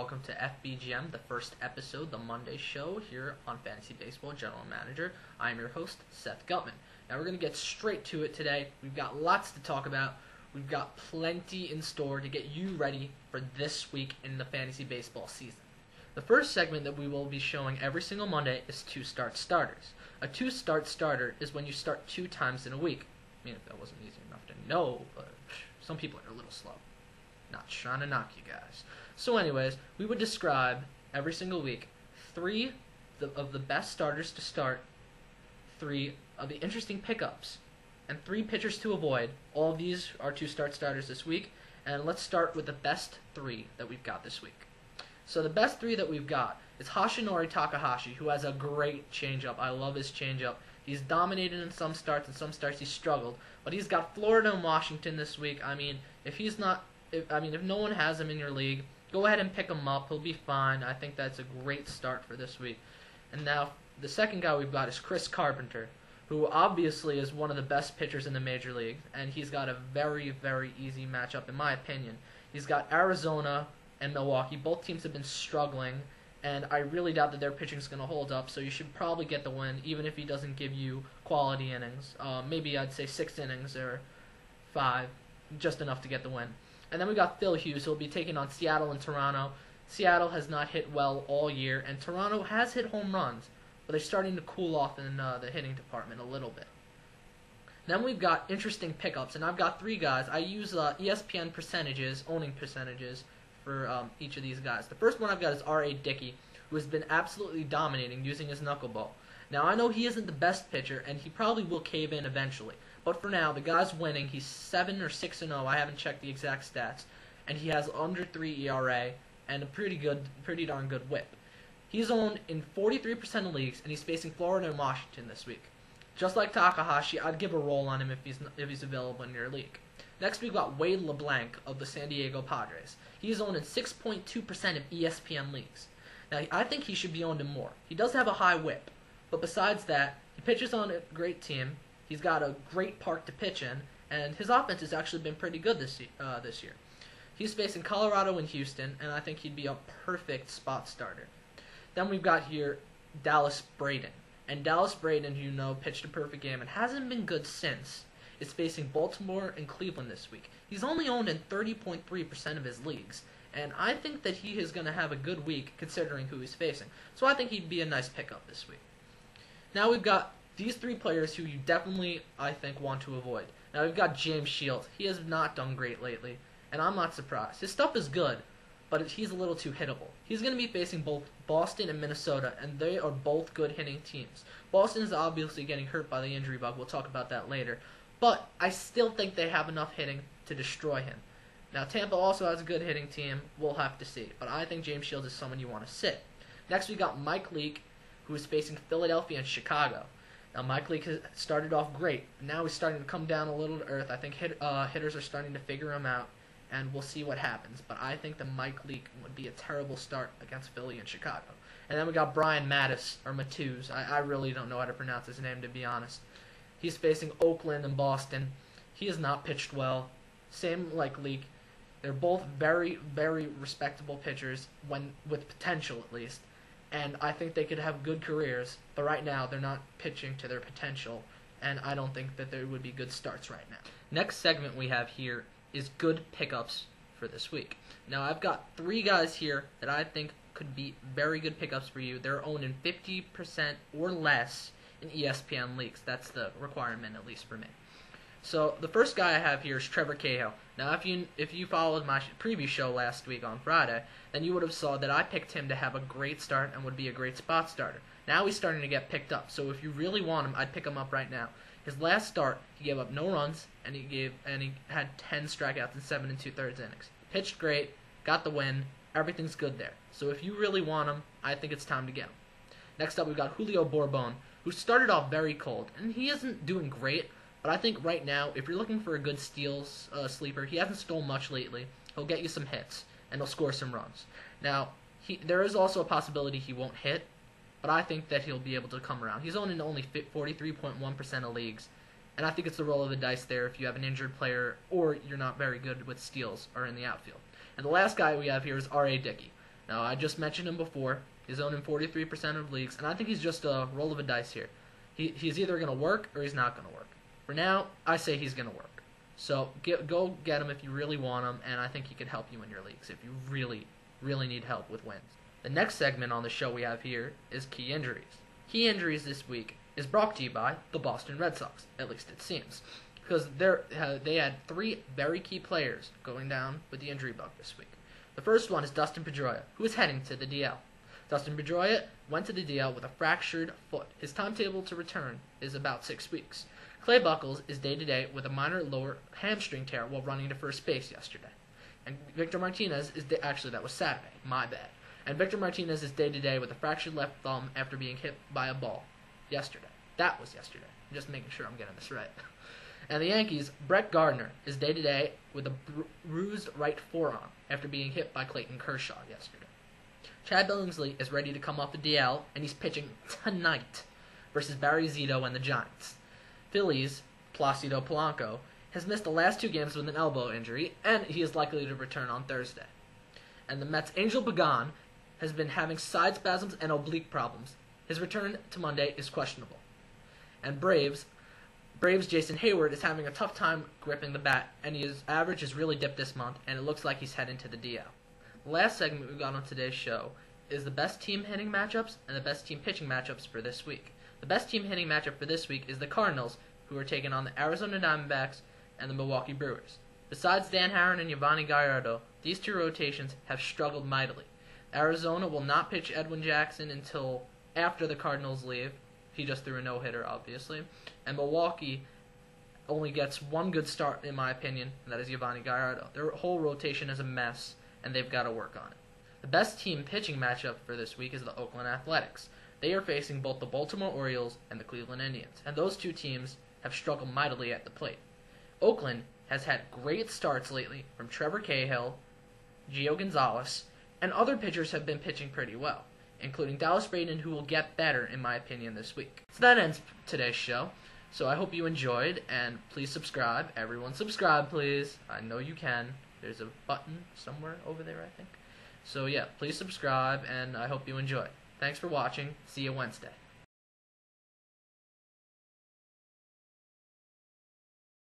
welcome to FBGM, the first episode, the Monday show here on Fantasy Baseball General Manager. I am your host, Seth Gutman. Now we're going to get straight to it today. We've got lots to talk about. We've got plenty in store to get you ready for this week in the fantasy baseball season. The first segment that we will be showing every single Monday is two-start starters. A two-start starter is when you start 2 times in a week. I mean, if that wasn't easy enough to know, but some people are a little slow. Not trying to knock you guys. So anyways, we would describe every single week 3 of the best starters to start, 3 of the interesting pickups, and 3 pitchers to avoid. All of these are two-start starters this week, and let's start with the best 3 that we've got this week. So the best 3 that we've got is Hasanori Takahashi, who has a great changeup. I love his changeup. He's dominated in some starts, and some starts he's struggled, but he's got Florida and Washington this week. I mean, if no one has him in your league, go ahead and pick him up. He'll be fine. I think that's a great start for this week. And now the second guy we've got is Carpenter, who obviously is one of the best pitchers in the major league, and he's got a very, very easy matchup in my opinion. He's got Arizona and Milwaukee. Both teams have been struggling, and I really doubt that their pitching is going to hold up, so you should probably get the win, even if he doesn't give you quality innings. Maybe I'd say 6 innings or 5, just enough to get the win. And then we got Hughes, who will be taking on Seattle and Toronto. Seattle has not hit well all year, and Toronto has hit home runs, but they're starting to cool off in the hitting department a little bit. Then we've got interesting pickups, and I've got 3 guys. I use ESPN percentages, owning percentages, for each of these guys. The first one I've got is Dickey, who has been absolutely dominating using his knuckleball. Now, I know he isn't the best pitcher, and he probably will cave in eventually. But for now, the guy's winning. He's 7 or 6-0. I haven't checked the exact stats. And he has under 3 ERA and a pretty darn good whip. He's owned in 43% of leagues, and he's facing Florida and Washington this week. Just like Takahashi, I'd give a roll on him if he's available in your league. Next, we've got Leblanc of the San Diego Padres. He's owned in 6.2% of ESPN leagues. Now, I think he should be owned in more. He does have a high whip, but besides that, he pitches on a great team. He's got a great park to pitch in, and his offense has actually been pretty good this year. He's facing Colorado and Houston, and I think he'd be a perfect spot starter. Then we've got here Dallas Braden. And Dallas Braden, who you know, pitched a perfect game and hasn't been good since, is facing Baltimore and Cleveland this week. He's only owned in 30.3% of his leagues, and I think that he is going to have a good week considering who he's facing. So I think he'd be a nice pickup this week. Now we've got these 3 players who you definitely, I think, want to avoid. Now we've got James Shields. He has not done great lately, and I'm not surprised. His stuff is good, but he's a little too hittable. He's going to be facing both Boston and Minnesota, and they are both good hitting teams. Boston is obviously getting hurt by the injury bug. We'll talk about that later. But I still think they have enough hitting to destroy him. Now Tampa also has a good hitting team. We'll have to see. But I think James Shields is someone you want to sit. Next we got Leake, who is facing Philadelphia and Chicago. Now, Leake has started off great. Now he's starting to come down a little to earth. I think hitters are starting to figure him out, and we'll see what happens. But I think the Leake would be a terrible start against Philly and Chicago. And then we got Matusz. I really don't know how to pronounce his name, to be honest. He's facing Oakland and Boston. He has not pitched well. Same like Leake. They're both very, very respectable pitchers, with potential at least. And I think they could have good careers, but right now they're not pitching to their potential, and I don't think that there would be good starts right now. Next segment we have here is good pickups for this week. Now I've got 3 guys here that I think could be very good pickups for you. They're owned in 50% or less in ESPN leagues. That's the requirement, at least for me. So the first guy I have here is Trevor Cahill. Now if you followed my preview show last week on Friday, then you would have saw that I picked him to have a great start and would be a great spot starter. Now he's starting to get picked up, so if you really want him, I'd pick him up right now. His last start, he gave up no runs, and he had 10 strikeouts in 7 2/3 innings. Pitched great, got the win, everything's good there. So if you really want him, I think it's time to get him. Next up, we've got Julio Borbon, who started off very cold, and he isn't doing great. But I think right now, if you're looking for a good steals sleeper, he hasn't stolen much lately. He'll get you some hits, and he'll score some runs. Now, there is also a possibility he won't hit, but I think that he'll be able to come around. He's owned in only 43.1% of leagues, and I think it's the roll of the dice there if you have an injured player or you're not very good with steals or in the outfield. And the last guy we have here is Dickey. Now, I just mentioned him before. He's owned in 43% of leagues, and I think he's just a roll of a dice here. He's either going to work or he's not going to work. For now, I say he's going to work. So go get him if you really want him, and I think he could help you in your leagues if you really, really need help with wins. The next segment on the show we have here is key injuries. Key injuries this week is brought to you by the Boston Red Sox, at least it seems, because they had 3 very key players going down with the injury bug this week. The first one is Dustin Pedroia, who is heading to the DL. Dustin Pedroia went to the DL with a fractured foot. His timetable to return is about 6 weeks. Clay Buchholz is day-to-day with a minor lower hamstring tear while running to first base yesterday. And Victor Martinez is actually, that was Saturday, my bad. And Victor Martinez is day-to-day with a fractured left thumb after being hit by a ball yesterday. That was yesterday. I'm just making sure I'm getting this right. And the Yankees, Brett Gardner is day-to-day with a bruised right forearm after being hit by Clayton Kershaw yesterday. Chad Billingsley is ready to come off the DL, and he's pitching tonight versus Barry Zito and the Giants. Phillies, Placido Polanco, has missed the last 2 games with an elbow injury, and he is likely to return on Thursday. And the Mets' Angel Pagan has been having side spasms and oblique problems. His return to Monday is questionable. And Braves' Jason Hayward is having a tough time gripping the bat, and his average has really dipped this month, and it looks like he's heading to the DL. The last segment we've got on today's show is the best team hitting matchups and the best team pitching matchups for this week. The best team hitting matchup for this week is the Cardinals, who are taking on the Arizona Diamondbacks and the Milwaukee Brewers. Besides Dan Haren and Yovani Gallardo, these 2 rotations have struggled mightily. Arizona will not pitch Edwin Jackson until after the Cardinals leave. He just threw a no-hitter, obviously. And Milwaukee only gets 1 good start, in my opinion, and that is Yovani Gallardo. Their whole rotation is a mess, and they've got to work on it. The best team pitching matchup for this week is the Oakland Athletics. They are facing both the Baltimore Orioles and the Cleveland Indians, and those 2 teams have struggled mightily at the plate. Oakland has had great starts lately from Trevor Cahill, Gio Gonzalez, and other pitchers have been pitching pretty well, including Dallas Braden, who will get better, in my opinion, this week. So that ends today's show. So I hope you enjoyed, and please subscribe. Everyone subscribe, please. I know you can. There's a button somewhere over there, I think. So yeah, please subscribe, and I hope you enjoy. Thanks for watching. See you Wednesday.